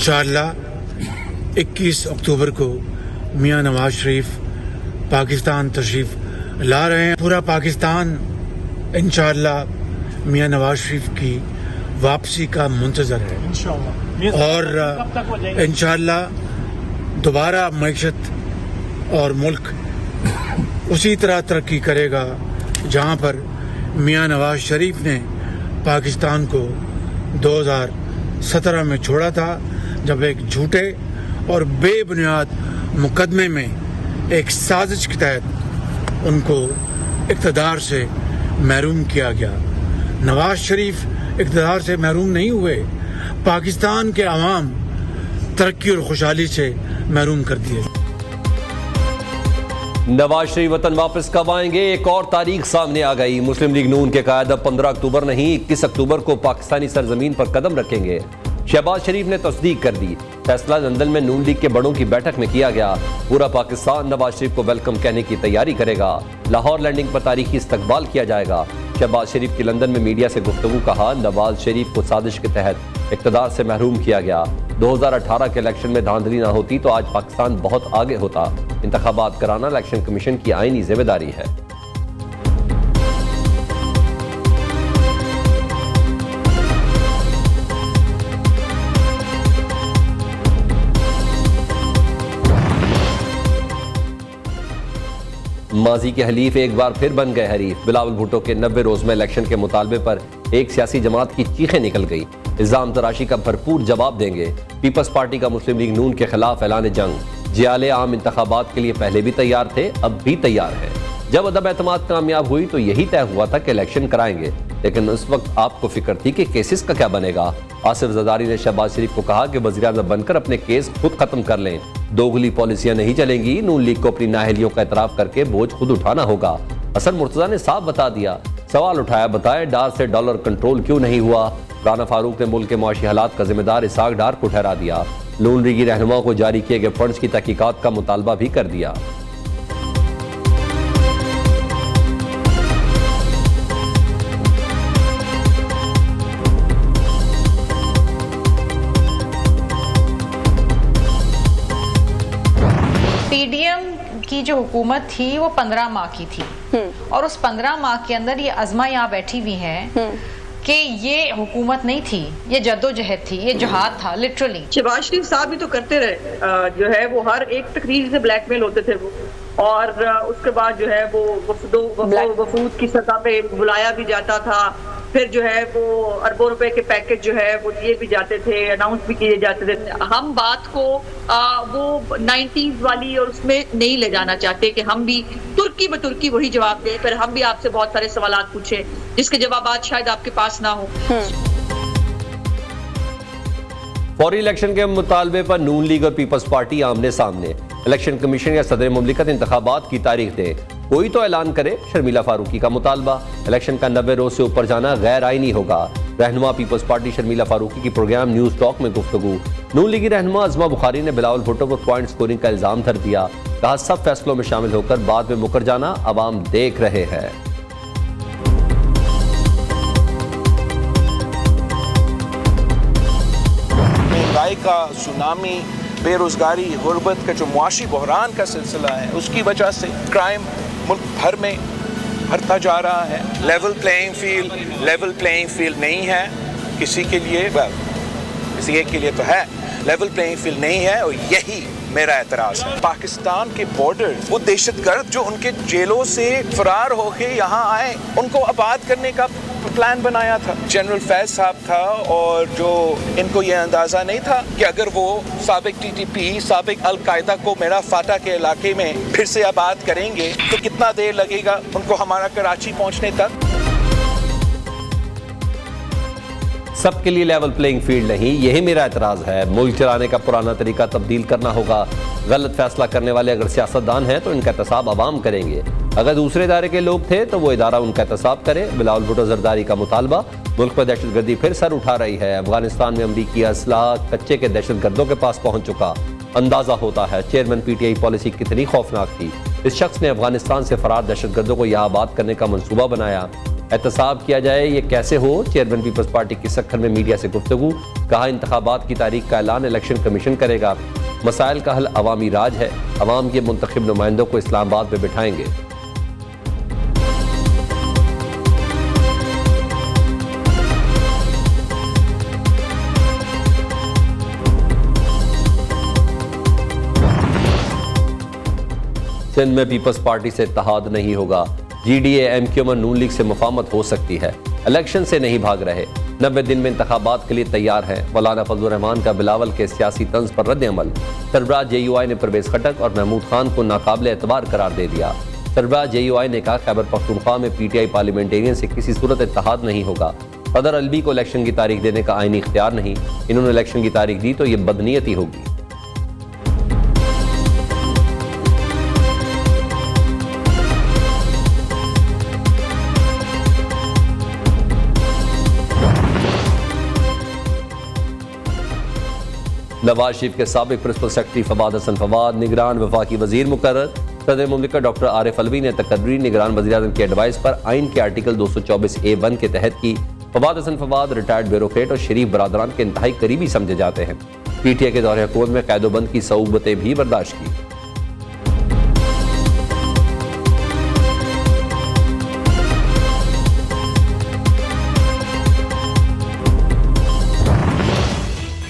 इंशाअल्लाह 21 अक्टूबर को मियां नवाज शरीफ पाकिस्तान तशरीफ़ ला रहे हैं। पूरा पाकिस्तान इंशाअल्लाह मियां नवाज शरीफ की वापसी का मुंतज़र है इंशाअल्लाह। और इंशाअल्लाह दोबारा मईशत और मुल्क उसी तरह तरक्की करेगा जहां पर मियां नवाज शरीफ ने पाकिस्तान को 2017 में छोड़ा था, जब एक झूठे और बेबुनियाद मुकदमे में एक साजिश के तहत उनको इक़्तिदार से महरूम किया गया। नवाज शरीफ इक़्तिदार से महरूम नहीं हुए, पाकिस्तान के अवाम तरक्की और खुशहाली से महरूम कर दिए। नवाज शरीफ वतन वापस कब आएंगे, एक और तारीख सामने आ गई। मुस्लिम लीग नून के कायद अब 15 अक्टूबर नहीं 21 अक्टूबर को पाकिस्तानी सरजमीन पर कदम रखेंगे। शहबाज शरीफ ने तस्दीक कर दी। फैसला लंदन में नून लीग के बड़ों की बैठक में किया गया। पूरा पाकिस्तान नवाज शरीफ को वेलकम कहने की तैयारी करेगा। लाहौर लैंडिंग पर तारीखी इस्तकबाल किया जाएगा। शहबाज शरीफ की लंदन में मीडिया से गुफ्तगू। कहा, नवाज शरीफ को साजिश के तहत इक़्तिदार से महरूम किया गया। 2018 के इलेक्शन में धांधली ना होती तो आज पाकिस्तान बहुत आगे होता। इंतखाबात कराना इलेक्शन कमीशन की आईनी जिम्मेदारी है। माजी के हलीफ एक बार फिर बन गए हरीफ। बिलावल भुट्टो के 90 रोज में इलेक्शन के मुतालबे पर एक सियासी जमात की चीखें निकल गई। इल्जाम तराशी का भरपूर जवाब देंगे। पीपल्स पार्टी का मुस्लिम लीग नून के खिलाफ ऐलान जंग। जियाले आम इंतखाबात के लिए पहले भी तैयार थे, अब भी तैयार है। जब अदब एतमाद कामयाब हुई तो यही तय हुआ था कि इलेक्शन कराएंगे, लेकिन उस वक्त आपको फिक्र थी कि केसेस का क्या बनेगा। आसिफ जरदारी ने शहबाज शरीफ को कहा कि वज़ीर-ए-आज़म बनकर अपने केस खुद खत्म कर लें। दोगली पॉलिसियां नहीं चलेंगी। नून लीग को अपनी नाअहलियों का एतराफ करके बोझ खुद उठाना होगा। हसन मुर्तज़ा ने साफ बता दिया। सवाल उठाया, बताए डार से डॉलर कंट्रोल क्यों नहीं हुआ। राना फारूक ने मुल्क के मुआशी हालात का जिम्मेदार इसहाक डार को ठहरा दिया। नून लीगी रहनुमाओं को जारी किए गए फंड्स की तहकीकात का मुतालबा भी कर दिया। पीडीएम की जो हुकूमत थी वो 15 माह की थी और उस 15 माह के अंदर ये अज़मा यहाँ बैठी हुई है कि ये हुकूमत नहीं थी, ये जद्दोजहद थी, ये जहाद था लिटरली। शहबाज शरीफ साहब भी तो करते रहे, जो है वो हर एक तकरीर से ब्लैकमेल होते थे वो, और उसके बाद जो है वो वफूद की सतह पे बुलाया भी जाता था। फिर जो है वो अरबों रुपए के पैकेज जो है वो दिए भी जाते थे, अनाउंस भी किए जाते थे। हम बात को वो 90s वाली और उसमें नहीं ले जाना चाहते कि हम भी तुर्की ब तुर्की वही जवाब दें। फिर हम भी आपसे बहुत सारे सवाल पूछे जिसके जवाब शायद आपके पास ना हो। फौरी इलेक्शन के मुतालबे पर नून लीग और पीपल्स पार्टी आमने सामने। इलेक्शन कमीशन या सदर मुमलिकत इंतखाबात की तारीख दे, कोई तो ऐलान करे। शर्मिला फारूकी का मुतालबा, इलेक्शन का 90 रोज से ऊपर जाना गैर आईनी होगा। रहनुमा पीपल्स पार्टी शर्मिला फारूकी की प्रोग्राम न्यूज टॉक में गुफ्तगू। नून लीगी रहनुमा अज़मा बुखारी ने बिलावल भुट्टो पर पॉइंट स्कोरिंग का इल्जाम धर दिया। कहा, सब फैसलों में शामिल होकर बाद में मुकर जाना अवाम देख रहे हैं। महंगाई का सुनामी, बेरोजगारी, गुर्बत का जो मुआशी बहरान का सिलसिला है, उसकी वजह से क्राइम मुल्क भर में बढ़ता जा रहा है। लेवल प्लेइंग फील्ड नहीं है किसी के लिए, किसी एक के लिए तो है, लेवल प्लेइंग फील्ड नहीं है, और यही मेरा एतराज़ है। पाकिस्तान के बॉर्डर, वो दहशतगर्द जो उनके जेलों से फरार होके यहाँ आए, उनको आबाद करने का प्लान बनाया था जनरल फैज साहब था, और जो इनको ये अंदाज़ा नहीं था कि अगर वो साबिक टीटीपी, साबिक अल-कायदा को मेरा फाटा के इलाके में फिर से आबाद करेंगे तो कितना देर लगेगा उनको हमारा कराची पहुँचने तक। सबके लिए लेवल प्लेइंग फील्ड नहीं, यही मेरा एतराज़ है। मुल्क चलाने का पुराना तरीका तब्दील करना होगा। गलत फैसला करने वाले अगर सियासतदान हैं तो इनका एहतसाब अवाम करेंगे। अगर दूसरे इदारे के लोग थे तो वो इदारा उनका एहतसाब करे। बिलावल भुट्टो जरदारी का मुतालबा। मुल्क पर दहशतगर्दी फिर सर उठा रही है। अफगानिस्तान में अमरीकी असलाह कच्चे के दहशतगर्दों के पास पहुंच चुका। अंदाजा होता है चेयरमैन पीटीआई पॉलिसी कितनी खौफनाक थी। इस शख्स ने अफगानिस्तान से फरार दहशतगर्दों को यहाँ आबाद करने का मंसूबा बनाया। एहतसाब किया जाए, ये कैसे हो? चेयरमैन पीपल्स पार्टी की सक्खर में मीडिया से गुफ्तगू, कहा इंतखाबात की तारीख का ऐलान इलेक्शन कमीशन करेगा। मसाइल का हल अवामी राज है, अवाम के मुंतखब नुमाइंदों को इस्लामाबाद में बिठाएंगे। सिंध में पीपल्स पार्टी से इत्तेहाद नहीं होगा, GDA MQ और नून लीग से मुफाहमत हो सकती है, इलेक्शन से नहीं भाग रहे, 90 दिन में इंतखाबात के लिए तैयार है। मौलाना फजलुर रहमान का बिलावल के सियासी तंज पर रद्द अमल, सरबराह JUI ने परवेज खटक और महमूद खान को नाकाबिल एतबार करार दे दिया। सरबराह JUI ने कहा खैबर पख्तूनख्वा में PTI पार्लियामेंटेरियन से किसी सूरत इत्तेहाद नहीं होगा। सदर अलवी को इलेक्शन की तारीख देने का आईनी इख्तियार नहीं, इन्होंने इलेक्शन की तारीख दी तो ये बदनीयती होगी। नवाज शरीफ के साबिक प्रिंसिपल सेक्रेटरी फवाद हसन फवाद निगरान वफाकी वजीर मुकर्रर। सदर मुमलिकत डॉक्टर आरिफ अलवी ने तकर्री निगरान वज़ीर-ए-आज़म की एडवाइस पर आइन के आर्टिकल 224A1 के तहत की। फवाद हसन फवाद रिटायर्ड ब्यूरोक्रेट और शरीफ बरादरान के इंतहाई करीबी समझे जाते हैं। PTI के दौरे हुकूमत में कैदोबंद की सऊबतें भी बर्दाश्त की।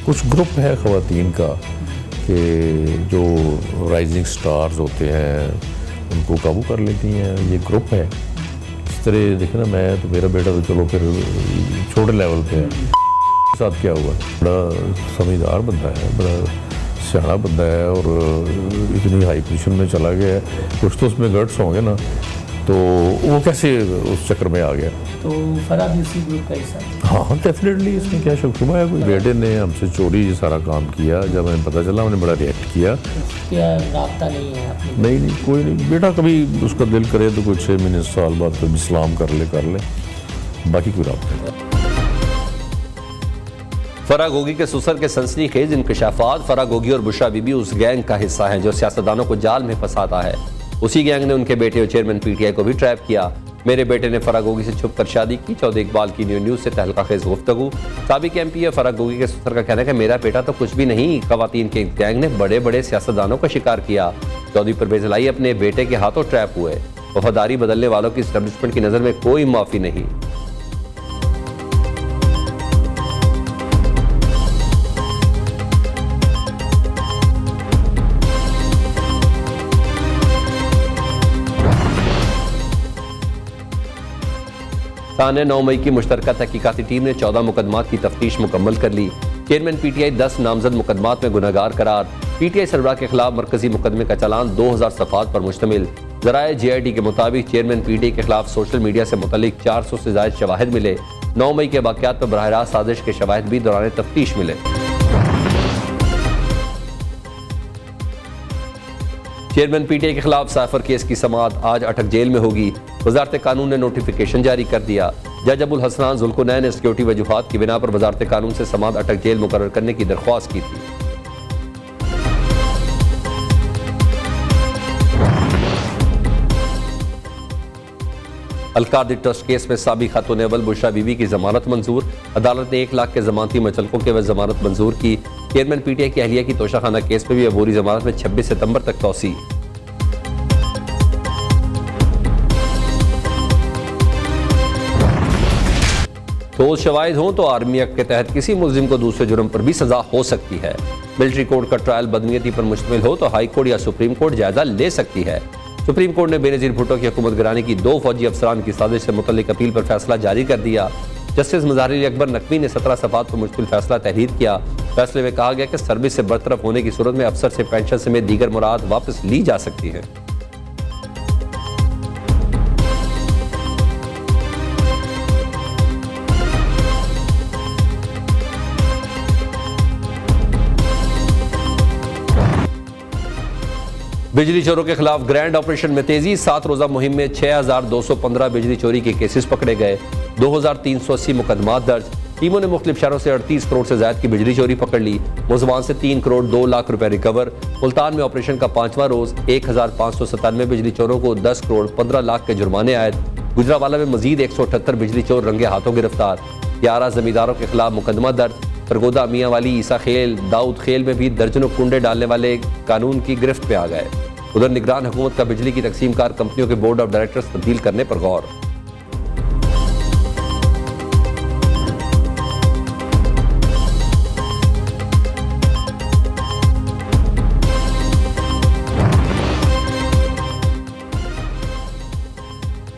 कुछ ग्रुप है ख़वातीन का कि जो राइजिंग स्टार्स होते हैं उनको काबू कर लेती हैं, ये ग्रुप है। इस तरह देखे ना, मैं तो मेरा बेटा तो चलो फिर छोटे लेवल पे है, साथ क्या हुआ, बड़ा समझदार बंदा है, बड़ा सियाना बंदा है और इतनी हाई पोजीशन में चला गया है, कुछ तो उसमें गट्स होंगे ना, तो वो कैसे उस चक्कर में आ गया। तो फराह भी उसी ग्रुप का हिस्सा है। हाँ डेफिनेटली, इसमें क्या शुक्र है, कोई बेटे ने हमसे चोरी ये सारा काम किया, जब हमें पता चला हमने बड़ा रिएक्ट किया। क्या राब्ता नहीं है आपने? नहीं कोई नहीं, बेटा कभी उसका दिल करे तो कोई 6 महीने साल बाद कभी सलाम कर ले, बाकी कोई राब्ता नहीं। फराह गोगी के सुसर के सनसनीखेज इंकशाफात। फराह गोगी और बुशरा बीबी उस गैंग का हिस्सा हैं जो सियासतदानों को जाल में फंसाता है। उसी गैंग ने उनके बेटे और चेयरमैन PTI को भी ट्रैप किया। मेरे बेटे ने फराह गोगी से छुप कर शादी की। चौधरी इकबाल की न्यूज़ से तहलका खेज गुफ्तगू। साबिक MP और फराह गोगी के सुसर का कहना है कि मेरा बेटा तो कुछ भी नहीं, खवातीन के गैंग ने बड़े बड़े सियासतदानों का शिकार किया। चौधरी परवेज लाई अपने बेटे के हाथों ट्रैप हुए। वफादारी बदलने वालों की एस्टेब्लिशमेंट की नज़र में कोई माफ़ी नहीं। थाने 9 मई की मुश्तरका तहकीकाती टीम ने 14 मुकदमात की तफ्तीश मुकम्मल कर ली। चेयरमैन PTI 10 नामजद मुकदमात में गुनहगार करार। PTI सरबराह के खिलाफ मरकजी मुकदमे का चालान 2000 सफ़ात पर मुश्तमिल। ज़राए JID के मुताबिक चेयरमैन PTI के खिलाफ सोशल मीडिया से मुतल्लिक 400 से ज़ायद शवाहिद मिले। 9 मई के वाक़यात पर बराह रास्त साजिश के शवाहिद भी दौरान तफ्तीश मिले। चेयरमैन PTI के खिलाफ साइफर केस की समाअत आज अटक जेल में होगी। वजारत कानून ने नोटिफिकेशन जारी कर दिया। जज अबुल हसनान जुल्कुनैन ने सिक्योरिटी वजूहात की बिना पर वजारत कानून से समाअत अटक जेल मुकर्रर करने की दरख्वास्त की थी। अलकादी ट्रस्ट केस में साबिक खातून अव्वल बुशरा बीबी की जमानत मंजूर। अदालत ने 1 लाख के जमानती मुचलकों के वजह जमानत मंजूर की। चेयरमैन PTI की अहलिया की तोशाखाना केस में भी अबूरी जमानत में 26 सितंबर तक तौसी। ठोस शवाहिद हों तो आर्मी एक्ट के तहत किसी मुल्जिम को दूसरे जुर्म पर भी सजा हो सकती है। मिलिट्री कोर्ट का ट्रायल बदनीयती पर मुश्तमिल हो तो हाई कोर्ट या सुप्रीम कोर्ट जायजा ले सकती है। सुप्रीम कोर्ट ने बेनज़ीर भुट्टो की हुकूमत गिराने की 2 फौजी अफसरान की साजिश से मुतल्लिक अपील पर फैसला जारी कर दिया। जस्टिस मुज़ाहिर अकबर नकवी ने 17 सफ़ात पर मुश्तमिल फैसला तहरीर किया। फैसले में कहा गया कि सर्विस से बरतरफ होने की सूरत में अफसर से पेंशन समेत दीगर मुराद वापस ली जा सकती है। बिजली चोरों के खिलाफ ग्रैंड ऑपरेशन में तेजी। 7 रोजा मुहिम में 6215 बिजली चोरी के केसेस पकड़े गए। 2380 मुकदमात दर्ज। टीमों ने मुख्तलिफ शहरों से 38 करोड़ से ज्यादा की बिजली चोरी पकड़ ली। मुलजमान से 3 करोड़ 2 लाख रुपए रिकवर। मुल्तान में ऑपरेशन का 5वां रोज 1597 बिजली चोरों को 10 करोड़ 15 लाख के जुर्माने आयद। गुजरावाला में मजीद 178 बिजली चोर रंगे हाथों गिरफ्तार। 11 जमींदारों के खिलाफ मुकदमा दर्ज। परगोदा, मियाँ वाली, ईसा खेल, दाऊद खेल में भी दर्जनों कुंडे डालने वाले कानून की गिरफ्त में आ गए। उधर निगरान हुकूमत का बिजली की तकसीमकार कंपनियों के बोर्ड ऑफ डायरेक्टर्स तब्दील करने पर गौर।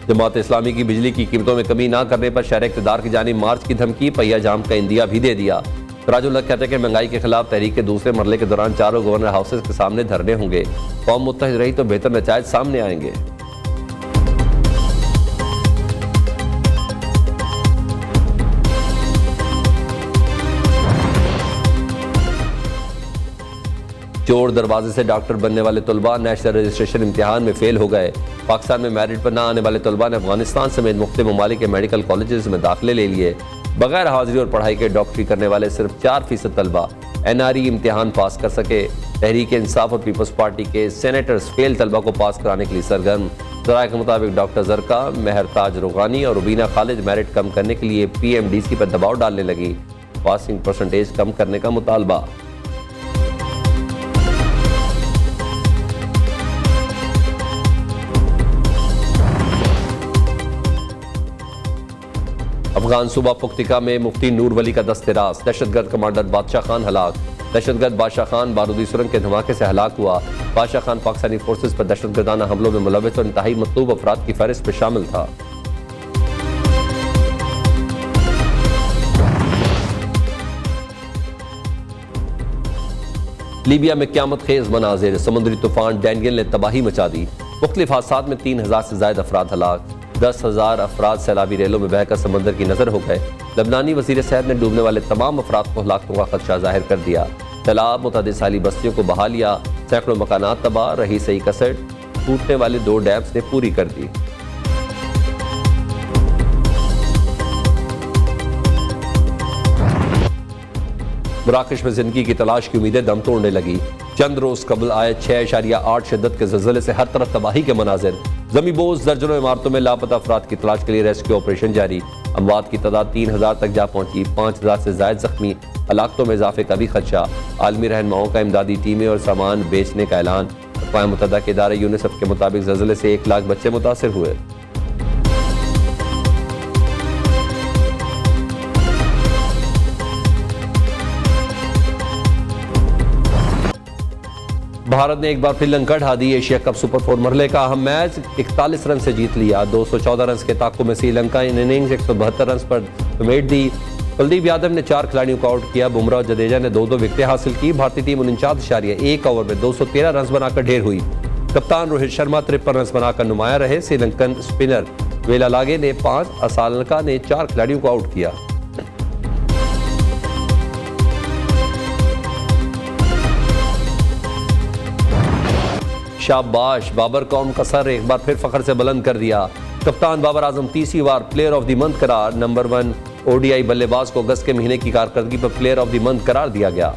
जमात इस्लामी की बिजली की कीमतों में कमी ना करने पर शहर इक़्तिदार की जानिब मार्च की धमकी, पहिया जाम का इंदिया भी दे दिया। तराजुल्लाह कहते हैं कि महंगाई के खिलाफ तहरीक के दूसरे मरले के दौरान चारों गवर्नर हाउसेज के सामने धरने होंगे। कौम मुत्तहिद रही तो बेहतर नताइज सामने आएंगे। चोर दरवाजे से डॉक्टर बनने वाले तलबा नेशनल रजिस्ट्रेशन इम्तिहान में फेल हो गए। पाकिस्तान में मेरिट पर न आने वाले तलबा ने अफगानिस्तान समेत मुख्तलिफ ममालिक के मेडिकल कॉलेजेस में दाखिले ले लिए। बगैर हाजिरी और पढ़ाई के डॉक्टरी करने वाले सिर्फ 4% तलबा NRE इम्तिहान पास कर सके। तहरीक इंसाफ और पीपल्स पार्टी के सेनेटर्स फेल तलबा को पास कराने के लिए सरगर्म। ज़राए के मुताबिक डॉक्टर जरका, मेहरताज रोगानी और रुबीना खालिद मेरिट कम करने के लिए PMDC पर दबाव डालने लगी। पासिंग परसेंटेज कम करने का मुतालबा। अफगान सूबा पुख्तिका में मुफ्ती नूर वली का दस्तराज। दहशतगर्द कमांडर बादशाह खान हलाक। दहशतगर्द बादशाह खान बारूदी सुरंग के धमाके से हलाक हुआ। बादशाह खान पाकिस्तानी फोर्सेस पर दहशतगर्दाना हमलों में मुलव्वस और इंतहाई मतलूब अफराद की फहरिस्त में शामिल था। लीबिया में क़यामत खेज मनाजिर। समुद्री तूफान डैनियल ने तबाही मचा दी। मुख्तलिफ हादसात में 3000 से ज्यादा अफराद हलाक। 10,000 अफराद सैलाबी रेलों में बहकर समंदर की नजर हो गए। लबनानी वजीर सेहत ने डूबने वाले तमाम अफराद को हलाकतों का खदशा जाहिर कर दिया। तालाब मुतअद्दिद साली बस्तियों को बहा लिया। सैकड़ों मकानात तबाह रही। सही कसर टूटने वाले 2 डैम्स ने पूरी कर दी। मराकश में जिंदगी की तलाश की उम्मीदें दम तोड़ने लगी। चंद रोज कबल आए 6.8 शिद्दत के ज़लज़ले से हर तरफ तबाही के मनाजिर। ज़मींबोज़ दर्जनों इमारतों में लापता अफराद की तलाश के लिए रेस्क्यू ऑपरेशन जारी। अमवात की तादाद 3000 तक जा पहुंची। 5000 से ज्यादा जख्मी। हलाकतों में इजाफे का भी खदशा। आलमी रहनुमाओं का इमदादी टीमें और सामान बेचने का ऐलान। अक़वाम मुत्तहिदा के इदारे यूनिसेफ के मुताबिक ज़लज़ले से 1 लाख बच्चे मुतासिर हुए। भारत ने एक बार फिर लंका ढा दी। एशिया कप सुपर 4 मरहले का अहम मैच 41 रन से जीत लिया। 214 रन के ताक़ुब में श्रीलंका इन इनिंग्स 172 रन पर समेट दी। कुलदीप यादव ने 4 खिलाड़ियों को आउट किया। बुमराह और जडेजा ने 2-2 विकेटें हासिल की। भारतीय टीम 49.1 ओवर में 213 रन बनाकर ढेर हुई। कप्तान रोहित शर्मा 53 रन बनाकर नुमाया रहे। श्रीलंकन स्पिनर वेलालागे ने 5, असालंका ने 4 खिलाड़ियों को आउट किया। शाबाश, बाबर कौम का सर एक बार फिर फख्र से बुलंद कर दिया। कप्तान बाबर आजम तीसरी बार प्लेयर ऑफ द मंथ करार। नंबर 1 ODI बल्लेबाज को अगस्त के महीने की कारकर्दगी पर प्लेयर ऑफ द मंथ करार दिया गया।